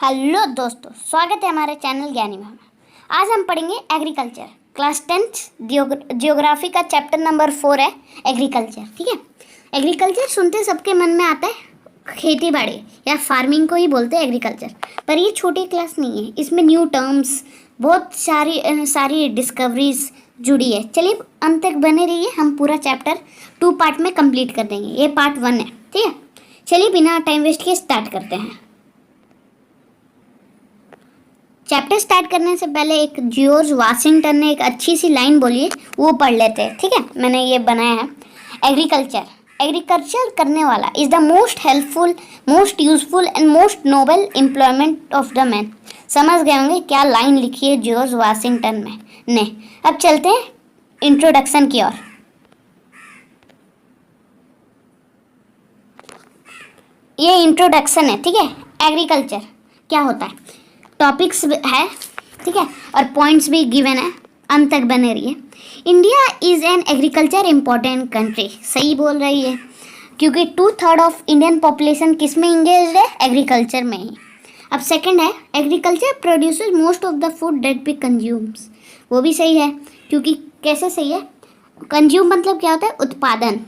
Hello दोस्तों, स्वागत है हमारे चैनल ज्ञानी में। आज हम पढ़ेंगे एग्रीकल्चर क्लास 10 जियोग्राफी का चैप्टर नंबर 4 है एग्रीकल्चर। ठीक है, एग्रीकल्चर सुनते सबके मन में आता है खेती बाड़ी या फार्मिंग को ही बोलते हैं एग्रीकल्चर। पर ये छोटी क्लास नहीं है, इसमें न्यू टर्म्स बहुत सारी डिस्कवरीज जुड़ी है। चलिए अंत तक बने रहिए, हम पूरा चैप्टर 2 पार्ट में कंप्लीट कर देंगे। ये पार्ट 1 है। ठीक है, चलिए बिना टाइम वेस्ट किए स्टार्ट करते हैं। चैप्टर स्टार्ट करने से पहले एक जॉर्ज वाशिंगटन ने एक अच्छी सी लाइन बोली है, वो पढ़ लेते हैं। ठीक है, मैंने ये बनाया है। एग्रीकल्चर करने वाला is the most helpful, most useful and most noble employment of the man. समझ गए होंगे क्या लाइन लिखी है जॉर्ज वाशिंगटन ने। अब चलते हैं इंट्रोडक्शन की ओर। ये इंट्रोडक्शन है। ठीक है, एग्रीकल्चर क्या होता है, टॉपिक्स है। ठीक है, और पॉइंट्स भी गिवन है, अंत तक बने रहिए। India is an agriculture important country. सही बोल रही है, क्योंकि 2/3 ऑफ इंडियन पॉपुलेशन किस में इंगेज है, एग्रीकल्चर में ही। अब सेकंड है, agriculture produces most of the food that we consumes. वो भी सही है, क्योंकि कैसे सही है, कंज्यूम मतलब क्या होता है, उत्पादन।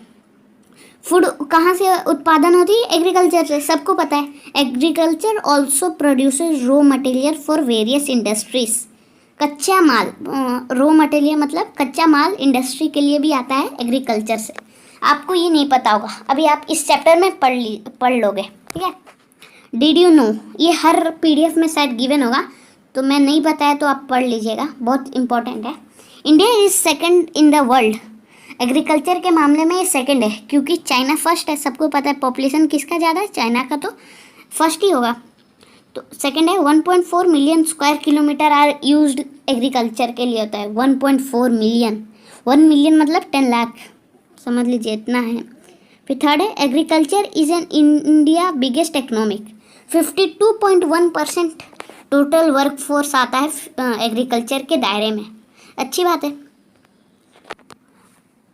फूड कहाँ से उत्पादन होती है, एग्रीकल्चर से, सबको पता है। Agriculture also produces raw material for various industries. कच्चा माल, रॉ मटेरियल मतलब कच्चा माल इंडस्ट्री के लिए भी आता है एग्रीकल्चर से। आपको ये नहीं पता होगा, अभी आप इस चैप्टर में पढ़ लोगे। ठीक है, डिड यू नो, ये हर पीडीएफ में शायद गिवन होगा, तो मैं नहीं बताया तो आप पढ़ लीजिएगा, बहुत इंपॉर्टेंट है। India is second in the world. Agriculture के मामले में ये सेकंड है, क्योंकि चाइना फर्स्ट है। सबको पता है पॉपुलेशन किसका ज़्यादा है, चाइना का, तो फर्स्ट ही होगा। तो सेकंड है। 1.4 million square kilometer are used agriculture के लिए होता है। 1.4 मिलियन, 1 मिलियन मतलब 10 लाख, समझ लीजिए इतना है। फिर थर्ड है, agriculture is an India biggest economic. 52.1% total work force आता है एग्रीकल्चर के दायरे में। अच्छी बात है।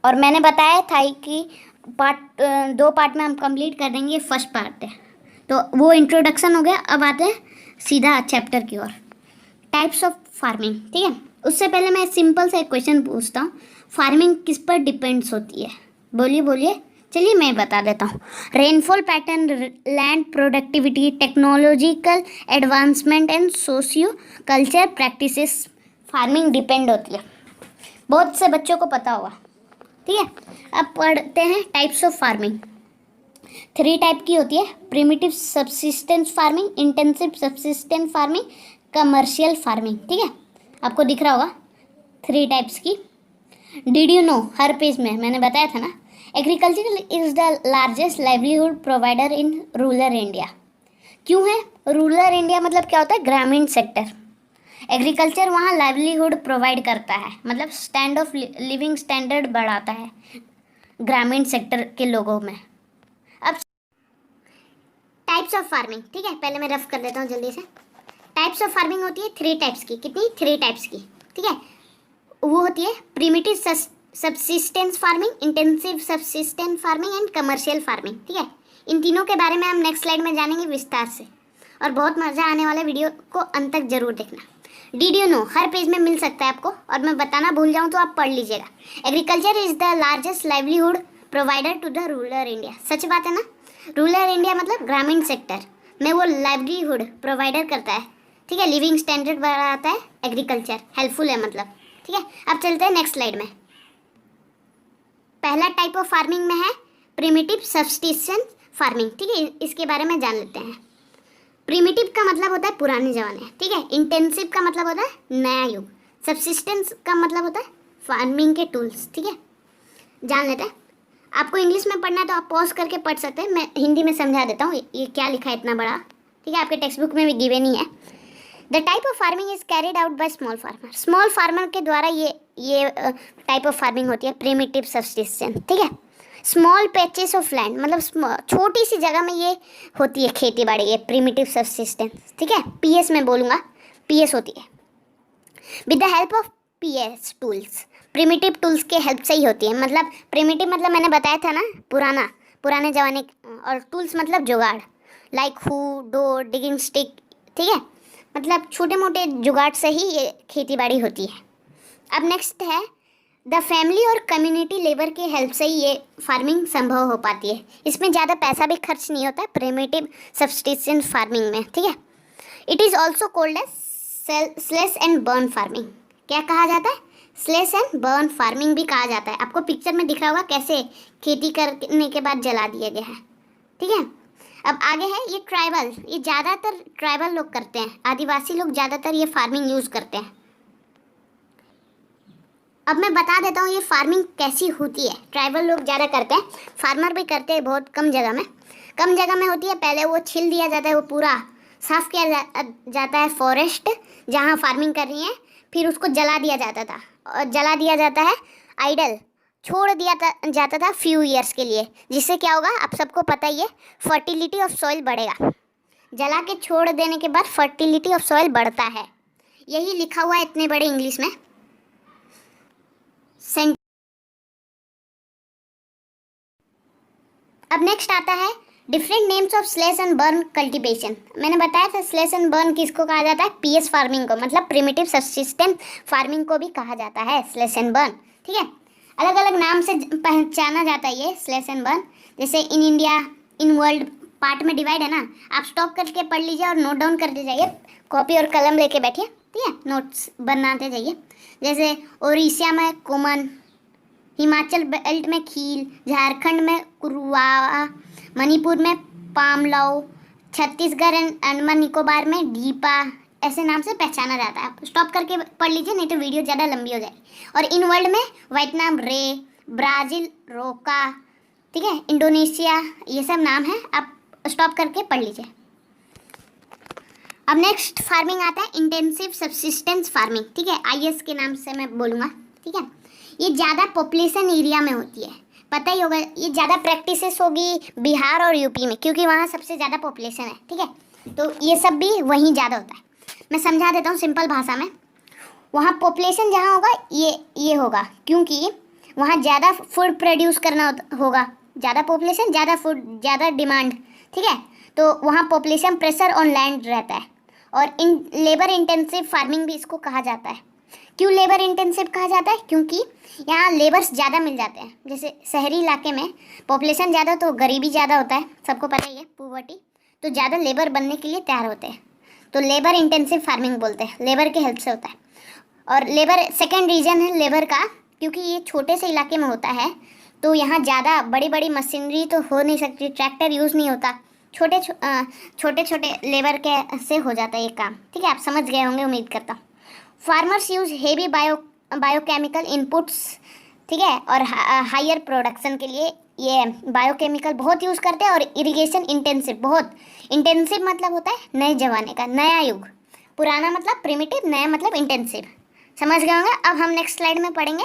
और मैंने बताया था कि पार्ट 2 पार्ट में हम कंप्लीट कर देंगे। फर्स्ट पार्ट है, तो वो इंट्रोडक्शन हो गया। अब आते हैं सीधा चैप्टर की ओर, टाइप्स ऑफ फार्मिंग। ठीक है, उससे पहले मैं सिंपल सा एक क्वेश्चन पूछता हूँ, फार्मिंग किस पर डिपेंड्स होती है, बोलिए। चलिए मैं बता देता हूँ। Rainfall pattern, land productivity, technological advancement and socio culture practices farming depend होती है। बहुत से बच्चों को पता होगा। ठीक है, अब पढ़ते हैं टाइप्स ऑफ फार्मिंग। 3 टाइप की होती है, primitive subsistence farming, intensive subsistence farming, commercial farming. ठीक है, आपको दिख रहा होगा 3 टाइप्स की। Did you know, her page में मैंने बताया था ना, agriculture is the largest livelihood provider in rural India. क्यों है रूरल इंडिया, मतलब क्या होता है, ग्रामीण सेक्टर। एग्रीकल्चर वहाँ लाइवलीहुड प्रोवाइड करता है, मतलब स्टैंड ऑफ लिविंग स्टैंडर्ड बढ़ाता है ग्रामीण सेक्टर के लोगों में। अब टाइप्स ऑफ फार्मिंग, ठीक है, पहले मैं रफ कर देता हूँ जल्दी से। टाइप्स ऑफ फार्मिंग होती है 3 टाइप्स की। कितनी? 3 टाइप्स की। ठीक है, वो होती है primitive subsistence farming, intensive subsistence farming and commercial farming. ठीक है, इन तीनों के बारे में हम नेक्स्ट स्लाइड में जानेंगे विस्तार से, और बहुत मज़ा आने वाला वीडियो को अंत तक जरूर देखना। Did you know her page में मिल सकता है आपको, और मैं बताना भूल जाऊँ तो आप पढ़ लीजिएगा। Agriculture is the largest livelihood provider to the rural India. सच बात है ना, रूरल इंडिया मतलब ग्रामीण सेक्टर में वो लाइवलीहुड प्रोवाइडर करता है। ठीक है, लिविंग स्टैंडर्ड बढ़ाता है एग्रीकल्चर, हेल्पफुल है मतलब। ठीक है, अब चलते हैं नेक्स्ट स्लाइड में। पहला टाइप ऑफ फार्मिंग में है प्रिमिटिव सब्सिस्टेंस फार्मिंग। ठीक है, इसके बारे में जान लेते हैं। प्रिमिटिव का मतलब होता है पुराने ज़माने। ठीक है, इंटेंसिव का मतलब होता है नया युग, सब्सिस्टेंस का मतलब होता है फार्मिंग के टूल्स। ठीक है, जान लेते हैं। आपको इंग्लिश में पढ़ना है तो आप पॉज करके पढ़ सकते हैं, मैं हिंदी में समझा देता हूँ ये क्या लिखा है इतना बड़ा। ठीक है, आपके टेक्स्ट बुक में भी गिवन ही है। The type of farming is carried out by small farmer. Small farmer के द्वारा ये टाइप ऑफ फार्मिंग होती है प्रिमिटिव सब्सिस्टेंस। ठीक है, स्मॉल पैचेस ऑफ लैंड, मतलब छोटी सी जगह में ये होती है खेती बाड़ी, ये प्रिमिटिव सब्सिस्टेंस। ठीक है, पीएस में बोलूँगा, पीएस होती है with the help of PS tools. Primitive tools के हेल्प से ही होती है। मतलब प्रिमिटिव मतलब मैंने बताया था ना, पुराने ज़माने, और टूल्स मतलब जुगाड़, लाइक हू, डो, डिगिंग स्टिक, ठीक है, मतलब छोटे मोटे जुगाड़ से ही ये खेती बाड़ी होती है। अब नेक्स्ट है द फैमिली और कम्युनिटी लेबर की हेल्प से ही ये फार्मिंग संभव हो पाती है। इसमें ज़्यादा पैसा भी खर्च नहीं होता है प्रिमिटिव सब्सिस्टेंस फार्मिंग में, ठीक है। It is also called as slash and burn farming. क्या कहा जाता है? स्लेश एंड बर्न फार्मिंग भी कहा जाता है। आपको पिक्चर में दिख रहा होगा कैसे खेती करने के बाद जला दिया गया है, ठीक है। अब आगे है ये ट्राइबल, ये ज़्यादातर ट्राइबल लोग करते हैं, आदिवासी लोग ज़्यादातर ये फार्मिंग यूज़ करते हैं। अब मैं बता देता हूँ ये फार्मिंग कैसी होती है। ट्राइबल लोग ज़्यादा करते हैं, फार्मर भी करते हैं बहुत कम जगह में होती है। पहले वो छिल दिया जाता है, वो पूरा साफ़ किया जाता है फॉरेस्ट जहाँ फार्मिंग कर रही है, फिर उसको जला दिया जाता था, और जला दिया जाता है आइडल, छोड़ दिया जाता था फ्यू ईयर्स के लिए, जिससे क्या होगा आप सबको पता ही है, फर्टिलिटी ऑफ सॉइल बढ़ेगा। जला के छोड़ देने के बाद फर्टिलिटी ऑफ सॉइल बढ़ता है, यही लिखा हुआ है इतने बड़े इंग्लिश में। अब नेक्स्ट आता है different names of slash and burn cultivation. मैंने बताया था स्लेश एंड बर्न किसको कहा जाता है? पीएस फार्मिंग को, मतलब प्रिमिटिव सब्सिस्टेंस फार्मिंग को भी कहा जाता है स्लेश एंड बर्न, ठीक है। अलग अलग नाम से पहचाना जाता है ये स्लेश एंड बर्न। जैसे in India, in world part में डिवाइड है ना, आप स्टॉप करके पढ़ लीजिए और नोट डाउन करते जाइए, कॉपी और कलम लेके बैठिए, ठीक है, नोट्स बनाते जाइए। जैसे उड़ीसा में कोमन, हिमाचल बेल्ट में खील, झारखंड में कुरुवा, मणिपुर में पामलाओ, छत्तीसगढ़ एंड अंडमान निकोबार में डीपा, ऐसे नाम से पहचाना जाता है। स्टॉप करके पढ़ लीजिए, नहीं तो वीडियो ज़्यादा लंबी हो जाएगी। और इन वर्ल्ड में वियतनाम रे, ब्राज़ील रोका, ठीक है, इंडोनेशिया, ये सब नाम है, आप स्टॉप करके पढ़ लीजिए। अब नेक्स्ट फार्मिंग आता है इंटेंसिव सब्सिस्टेंस फार्मिंग, ठीक है, IS के नाम से मैं बोलूँगा, ठीक है। ये ज़्यादा पॉपुलेशन एरिया में होती है, पता ही होगा, ये ज़्यादा प्रैक्टिसेस होगी बिहार और यूपी में, क्योंकि वहाँ सबसे ज़्यादा पॉपुलेशन है, ठीक है। तो ये सब भी वहीं ज़्यादा होता है। मैं समझा देता हूँ सिंपल भाषा में। वहाँ पॉपुलेशन जहाँ होगा ये होगा, क्योंकि वहाँ ज़्यादा फूड प्रोड्यूस करना होगा, ज़्यादा पॉपुलेशन ज़्यादा फूड, ज़्यादा डिमांड, ठीक है। तो वहाँ पॉपुलेशन प्रेशर ऑन लैंड रहता है, और इन लेबर इंटेंसिव फार्मिंग भी इसको कहा जाता है। क्यों लेबर इंटेंसिव कहा जाता है? क्योंकि यहाँ लेबर्स ज़्यादा मिल जाते हैं। जैसे शहरी इलाके में पॉपुलेशन ज़्यादा तो गरीबी ज़्यादा होता है, सबको पता ही है, पुवर्टी, तो ज़्यादा लेबर बनने के लिए तैयार होते हैं, तो लेबर इंटेंसिव फार्मिंग बोलते हैं, लेबर के हेल्प से होता है। और लेबर सेकेंड रीज़न है लेबर का, क्योंकि ये छोटे से इलाके में होता है, तो यहाँ ज़्यादा बड़ी बड़ी मशीनरी तो हो नहीं सकती, ट्रैक्टर यूज़ नहीं होता, छोटे छोटे लेबर के से हो जाता है ये काम, ठीक है। आप समझ गए होंगे उम्मीद करता हूँ। Farmers use heavy biochemical inputs, ठीक है, और हायर प्रोडक्शन के लिए ये बायोकेमिकल बहुत यूज़ करते हैं। और इरिगेशन इंटेंसिव, बहुत इंटेंसिव मतलब होता है नए ज़माने का, नया युग, पुराना मतलब प्रिमिटिव, नया मतलब इंटेंसिव, समझ गए होंगे। अब हम नेक्स्ट स्लाइड में पढ़ेंगे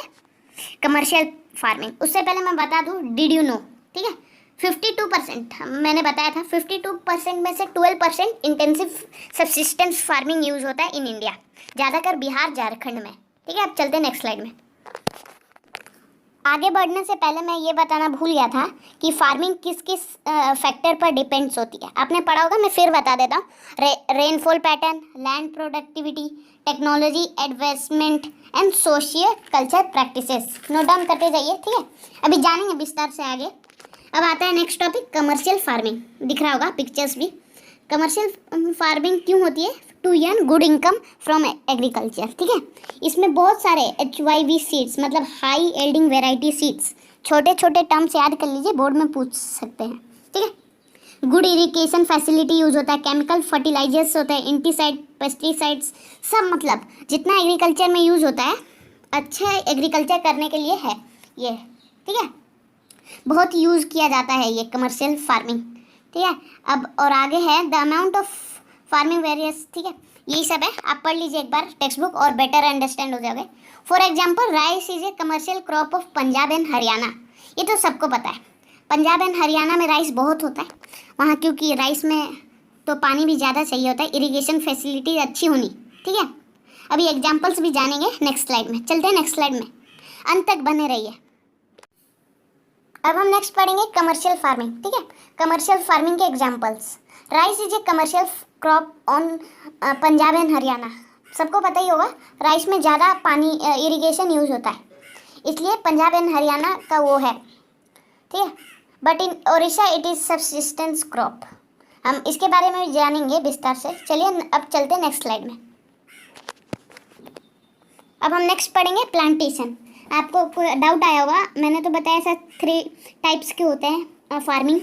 कमर्शियल फार्मिंग। उससे पहले मैं बता दूँ, डिड यू नो, ठीक है, 52% मैंने बताया था, 52% में से 12% इंटेंसिव सब्सिस्टेंस फार्मिंग यूज़ होता है इन इंडिया, ज़्यादातर बिहार झारखंड में, ठीक है। अब चलते हैं नेक्स्ट स्लाइड में। आगे बढ़ने से पहले मैं ये बताना भूल गया था कि फार्मिंग किस किस फैक्टर पर डिपेंड्स होती है। आपने पढ़ा होगा, मैं फिर बता देता हूँ। Rainfall pattern, land productivity, technology advancement and socio culture practices. Note down करते जाइए, ठीक है, अभी जानेंगे विस्तार से आगे। अब आता है नेक्स्ट टॉपिक कमर्शियल फार्मिंग, दिख रहा होगा पिक्चर्स भी। कमर्शियल फार्मिंग क्यों होती है? To earn good income from agriculture, ठीक है। इसमें बहुत सारे HYV सीड्स, मतलब हाई एल्डिंग वेराइटी सीड्स, छोटे छोटे टर्म्स याद कर लीजिए, बोर्ड में पूछ सकते हैं, ठीक है। गुड इरिगेशन फैसिलिटी यूज़ होता है, केमिकल फर्टिलाइजर्स होते हैं, इंटीसाइड, पेस्टिसाइड्स, सब मतलब जितना एग्रीकल्चर में यूज़ होता है, अच्छा एग्रीकल्चर करने के लिए है ये, ठीक है, बहुत यूज़ किया जाता है ये कमर्शियल फार्मिंग, ठीक है। अब और आगे है the amount of farming various, ठीक है, यही सब है, आप पढ़ लीजिए एक बार टेक्स्ट बुक और बेटर अंडरस्टैंड हो जाओगे। For example, rice is a commercial crop of Punjab and Haryana, ये तो सबको पता है, पंजाब एंड हरियाणा में राइस बहुत होता है वहाँ, क्योंकि राइस में तो पानी भी ज़्यादा चाहिए होता है, इरिगेशन फैसिलिटी अच्छी होनी, ठीक है। अभी एग्जाम्पल्स भी जानेंगे नेक्स्ट स्लाइड में। चलते हैं नेक्स्ट स्लाइड में, अंत तक बने रहिए। अब हम नेक्स्ट पढ़ेंगे कमर्शियल फार्मिंग, ठीक है, कमर्शियल फार्मिंग के examples. Rice is a commercial crop on Punjab and Haryana. सबको पता ही होगा राइस में ज़्यादा पानी इरिगेशन यूज होता है, इसलिए पंजाब एंड हरियाणा का वो है, ठीक है। But in Odisha it is subsistence crop. हम इसके बारे में भी जानेंगे विस्तार से। चलिए अब चलते हैं नेक्स्ट स्लाइड में। अब हम नेक्स्ट पढ़ेंगे प्लांटेशन। आपको डाउट आया होगा, मैंने तो बताया सर 3 टाइप्स के होते हैं फार्मिंग,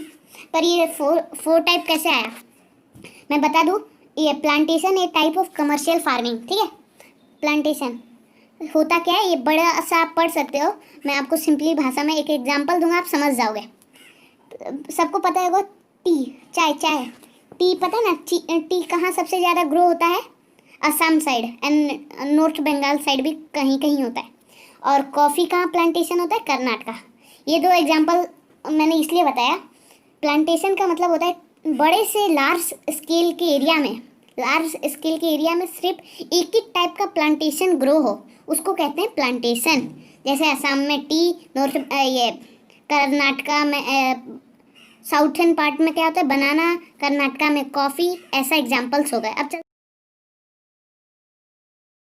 पर ये 4 टाइप कैसे आया मैं बता दूँ। ये प्लांटेशन एक टाइप ऑफ कमर्शियल फार्मिंग, ठीक है। प्लांटेशन होता क्या है ये बड़ा सा आप पढ़ सकते हो, मैं आपको सिंपली भाषा में एक एग्जांपल दूंगा, आप समझ जाओगे। सबको पता होगा चाय टी पता है ना, टी कहाँ सबसे ज़्यादा ग्रो होता है? Assam side and north Bengal side भी कहीं कहीं होता है। और कॉफ़ी कहाँ प्लांटेशन होता है? कर्नाटका। ये 2 एग्जांपल मैंने इसलिए बताया। प्लांटेशन का मतलब होता है बड़े से लार्ज स्केल के एरिया में सिर्फ एक ही टाइप का प्लांटेशन ग्रो हो, उसको कहते हैं प्लांटेशन। जैसे असम में टी, नॉर्थ ये कर्नाटका में साउथर्न पार्ट में क्या होता है बनाना, कर्नाटका में कॉफ़ी, ऐसा एग्जांपल्स हो गए। अब